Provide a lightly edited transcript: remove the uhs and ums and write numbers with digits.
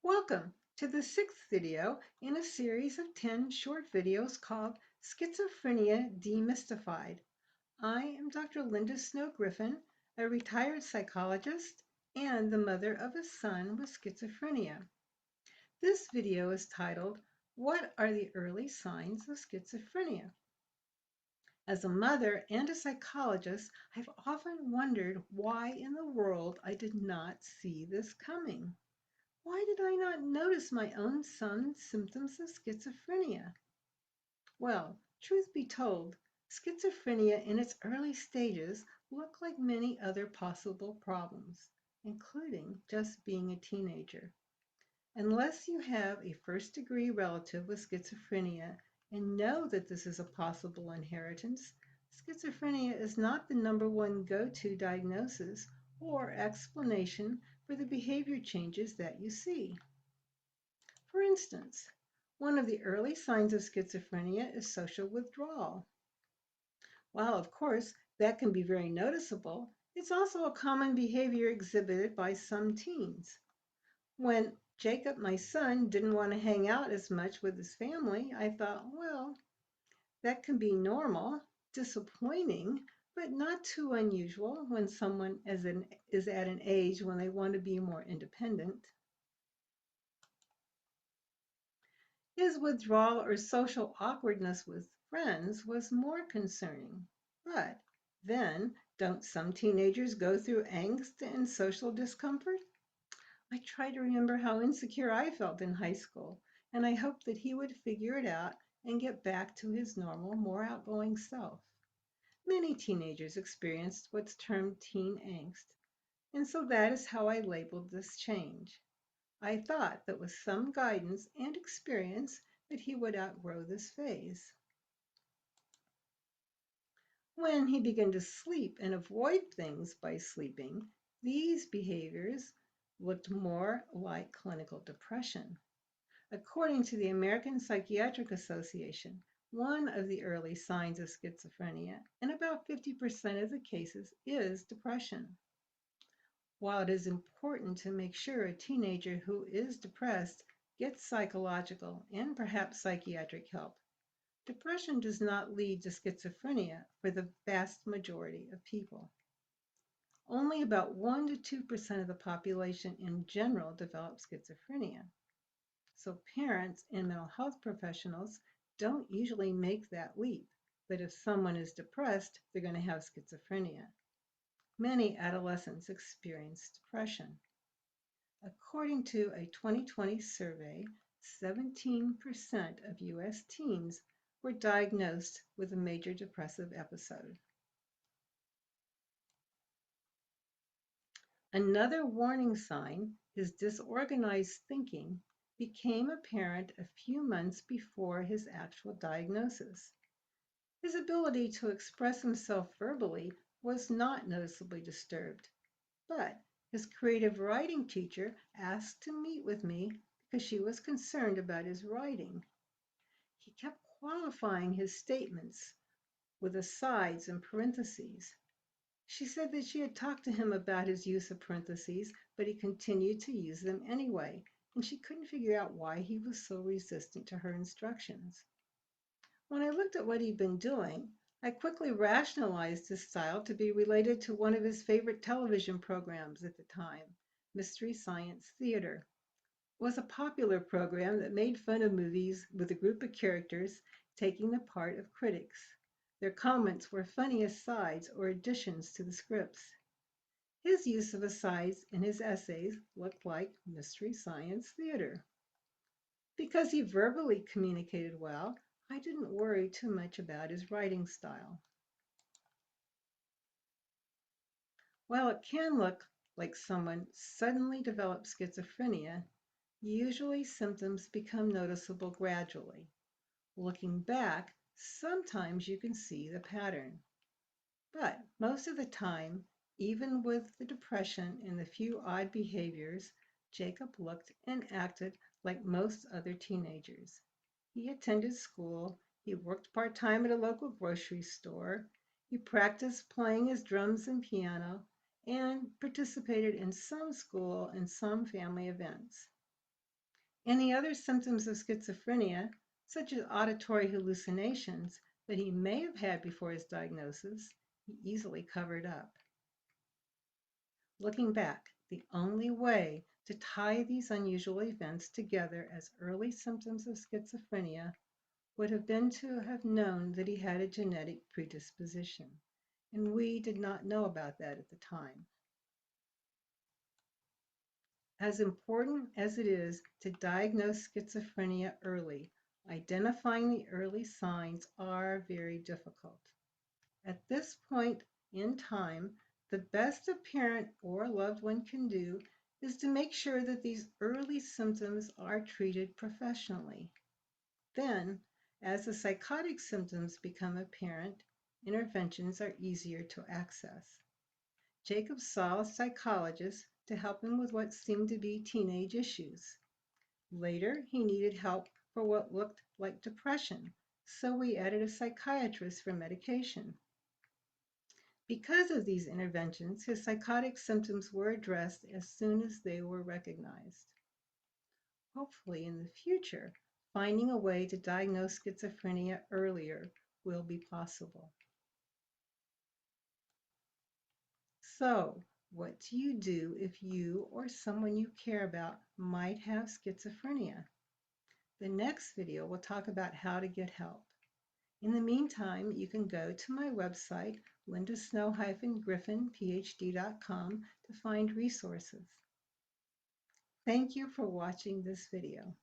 Welcome to the sixth video in a series of 10 short videos called Schizophrenia Demystified. I am Dr. Linda Snow-Griffin, a retired psychologist and the mother of a son with schizophrenia. This video is titled, What are the Early Signs of Schizophrenia? As a mother and a psychologist, I've often wondered why in the world I did not see this coming. Why did I not notice my own son's symptoms of schizophrenia? Well, truth be told, schizophrenia in its early stages looked like many other possible problems, including just being a teenager. Unless you have a first-degree relative with schizophrenia and know that this is a possible inheritance, schizophrenia is not the number one go-to diagnosis or explanation for the behavior changes that you see. For instance, one of the early signs of schizophrenia is social withdrawal. While, of course, that can be very noticeable, it's also a common behavior exhibited by some teens. When Jacob, my son, didn't want to hang out as much with his family, I thought, well, that can be normal, disappointing, but not too unusual when someone is at an age when they want to be more independent. His withdrawal or social awkwardness with friends was more concerning. But then, don't some teenagers go through angst and social discomfort? I try to remember how insecure I felt in high school, and I hoped that he would figure it out and get back to his normal, more outgoing self. Many teenagers experienced what's termed teen angst, and so that is how I labeled this change. I thought that with some guidance and experience that he would outgrow this phase. When he began to sleep and avoid things by sleeping, these behaviors looked more like clinical depression. According to the American Psychiatric Association, one of the early signs of schizophrenia, in about 50% of the cases, is depression. While it is important to make sure a teenager who is depressed gets psychological and perhaps psychiatric help, depression does not lead to schizophrenia for the vast majority of people. Only about 1 to 2% of the population in general develop schizophrenia. So parents and mental health professionals don't usually make that leap, that if someone is depressed, they're going to have schizophrenia. Many adolescents experience depression. According to a 2020 survey, 17% of US teens were diagnosed with a major depressive episode. Another warning sign, his disorganized thinking, became apparent a few months before his actual diagnosis. His ability to express himself verbally was not noticeably disturbed, but his creative writing teacher asked to meet with me because she was concerned about his writing. He kept qualifying his statements with asides and parentheses. She said that she had talked to him about his use of parentheses, but he continued to use them anyway, and she couldn't figure out why he was so resistant to her instructions. When I looked at what he'd been doing, I quickly rationalized his style to be related to one of his favorite television programs at the time, Mystery Science Theater. It was a popular program that made fun of movies with a group of characters taking the part of critics. Their comments were funny asides or additions to the scripts. His use of asides in his essays looked like Mystery Science Theater. Because he verbally communicated well, I didn't worry too much about his writing style. While it can look like someone suddenly develops schizophrenia, usually symptoms become noticeable gradually. Looking back, sometimes you can see the pattern. But most of the time, even with the depression and the few odd behaviors, Jacob looked and acted like most other teenagers. He attended school, he worked part-time at a local grocery store, he practiced playing his drums and piano, and participated in some school and some family events. Any other symptoms of schizophrenia, such as auditory hallucinations that he may have had before his diagnosis, he easily covered up. Looking back, the only way to tie these unusual events together as early symptoms of schizophrenia would have been to have known that he had a genetic predisposition, and we did not know about that at the time. As important as it is to diagnose schizophrenia early, identifying the early signs are very difficult. At this point in time, the best a parent or loved one can do is to make sure that these early symptoms are treated professionally. Then, as the psychotic symptoms become apparent, interventions are easier to access. Jacob saw a psychologist to help him with what seemed to be teenage issues. Later, he needed help for what looked like depression, so we added a psychiatrist for medication. Because of these interventions, his psychotic symptoms were addressed as soon as they were recognized. Hopefully, in the future, finding a way to diagnose schizophrenia earlier will be possible. So, what do you do if you or someone you care about might have schizophrenia? The next video will talk about how to get help. In the meantime, you can go to my website, lindasnow-griffinphd.com, to find resources. Thank you for watching this video.